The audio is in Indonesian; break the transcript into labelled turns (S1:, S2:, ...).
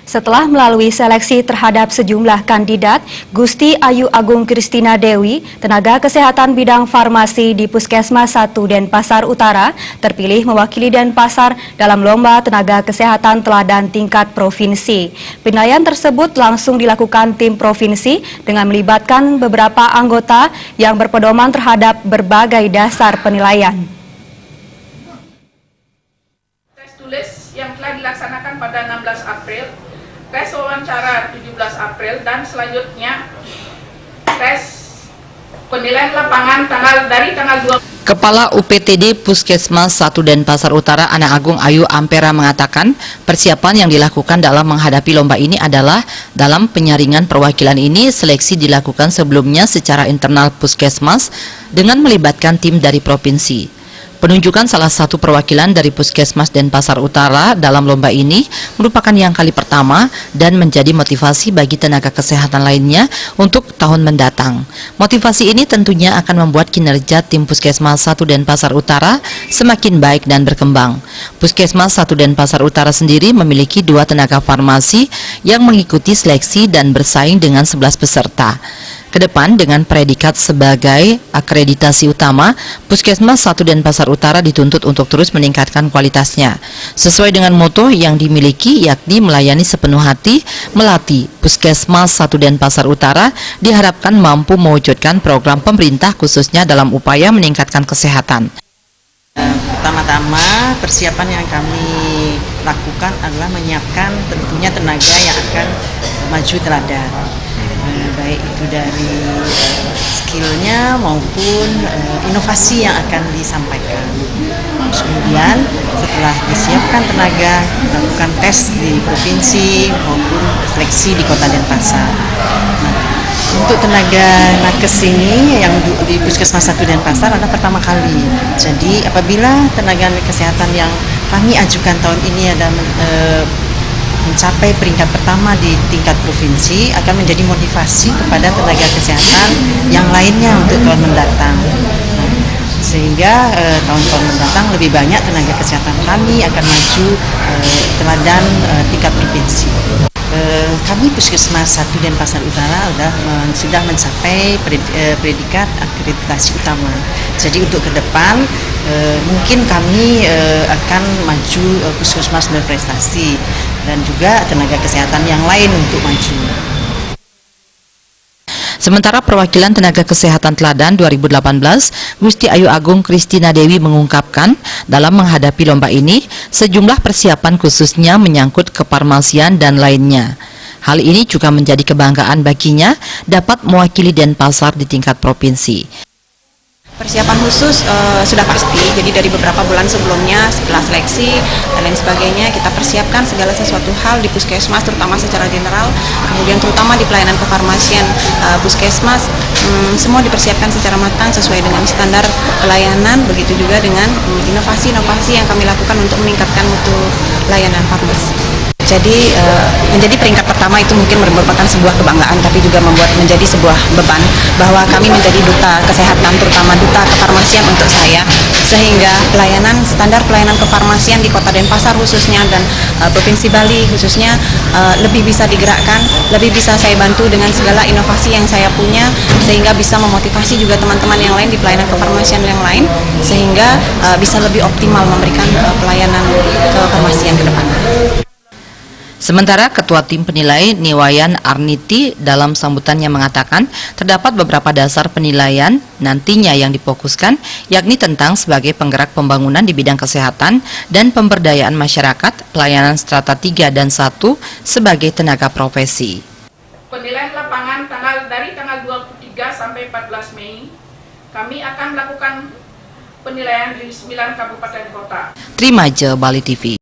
S1: Setelah melalui seleksi terhadap sejumlah kandidat, Gusti Ayu Agung Kristina Dewi, tenaga kesehatan bidang farmasi di Puskesmas 1 Denpasar Utara, terpilih mewakili Denpasar dalam Lomba Tenaga Kesehatan Teladan tingkat provinsi. Penilaian tersebut langsung dilakukan tim provinsi dengan melibatkan beberapa anggota yang berpedoman terhadap berbagai dasar penilaian.
S2: Tes tulis yang telah dilaksanakan pada 16 April, tes wawancara 17 April, dan selanjutnya tes penilaian lapangan dari tanggal 2.
S3: Kepala UPTD Puskesmas 1 Denpasar Utara Ana Agung Ayu Ampera mengatakan persiapan yang dilakukan dalam menghadapi lomba ini adalah dalam penyaringan perwakilan ini seleksi dilakukan sebelumnya secara internal Puskesmas dengan melibatkan tim dari provinsi. Penunjukan salah satu perwakilan dari Puskesmas Denpasar Utara dalam lomba ini merupakan yang kali pertama dan menjadi motivasi bagi tenaga kesehatan lainnya untuk tahun mendatang. Motivasi ini tentunya akan membuat kinerja tim Puskesmas 1 Denpasar Utara semakin baik dan berkembang. Puskesmas 1 Denpasar Utara sendiri memiliki 2 tenaga farmasi yang mengikuti seleksi dan bersaing dengan 11 peserta. Kedepan dengan predikat sebagai akreditasi utama, Puskesmas 1 Denpasar Utara dituntut untuk terus meningkatkan kualitasnya. Sesuai dengan moto yang dimiliki yakni melayani sepenuh hati, melatih. Puskesmas 1 Denpasar Utara diharapkan mampu mewujudkan program pemerintah khususnya dalam upaya meningkatkan kesehatan.
S4: Pertama-tama persiapan yang kami lakukan adalah menyiapkan tentunya tenaga yang akan maju teladan. Baik itu dari skillnya maupun inovasi yang akan disampaikan. Terus kemudian setelah disiapkan tenaga, lakukan tes di provinsi maupun seleksi di Kota Denpasar. Nah, untuk tenaga nakes ini yang di Puskesmas 1 Denpasar adalah pertama kali. Jadi apabila tenaga kesehatan yang kami ajukan tahun ini ada mencapai peringkat pertama di tingkat provinsi akan menjadi motivasi kepada tenaga kesehatan yang lainnya untuk tahun mendatang. Sehingga tahun-tahun mendatang lebih banyak tenaga kesehatan kami akan maju teladan tingkat provinsi. Kami Puskesmas 1 Denpasar Utara sudah mencapai predikat akreditasi utama. Jadi untuk ke depan mungkin kami akan maju Puskesmas berprestasi dan juga tenaga kesehatan yang lain untuk maju.
S3: Sementara perwakilan tenaga kesehatan teladan 2018, Gusti Ayu Agung Kristina Dewi mengungkapkan dalam menghadapi lomba ini, sejumlah persiapan khususnya menyangkut kefarmasian dan lainnya. Hal ini juga menjadi kebanggaan baginya dapat mewakili Denpasar di tingkat provinsi.
S5: Persiapan khusus sudah pasti, jadi dari beberapa bulan sebelumnya setelah seleksi dan lain sebagainya kita persiapkan segala sesuatu hal di Puskesmas terutama secara general, kemudian terutama di pelayanan kefarmasian Puskesmas semua dipersiapkan secara matang sesuai dengan standar pelayanan, begitu juga dengan inovasi-inovasi yang kami lakukan untuk meningkatkan mutu layanan farmasi. Jadi menjadi peringkat pertama itu mungkin merupakan sebuah kebanggaan, tapi juga menjadi sebuah beban bahwa kami menjadi duta kesehatan, terutama duta kefarmasian untuk saya, sehingga standar pelayanan kefarmasian di Kota Denpasar khususnya dan Provinsi Bali khususnya lebih bisa digerakkan, lebih bisa saya bantu dengan segala inovasi yang saya punya, sehingga bisa memotivasi juga teman-teman yang lain di pelayanan kefarmasian yang lain, sehingga bisa lebih optimal memberikan pelayanan kefarmasian ke depan.
S3: Sementara Ketua Tim Penilai Niwayan Arniti dalam sambutannya mengatakan terdapat beberapa dasar penilaian nantinya yang difokuskan yakni tentang sebagai penggerak pembangunan di bidang kesehatan dan pemberdayaan masyarakat, pelayanan strata 3 dan 1 sebagai tenaga profesi.
S2: Penilaian lapangan dari tanggal 23 sampai 14 Mei, kami akan melakukan penilaian di 9 kabupaten kota.
S3: Trimaje Bali TV.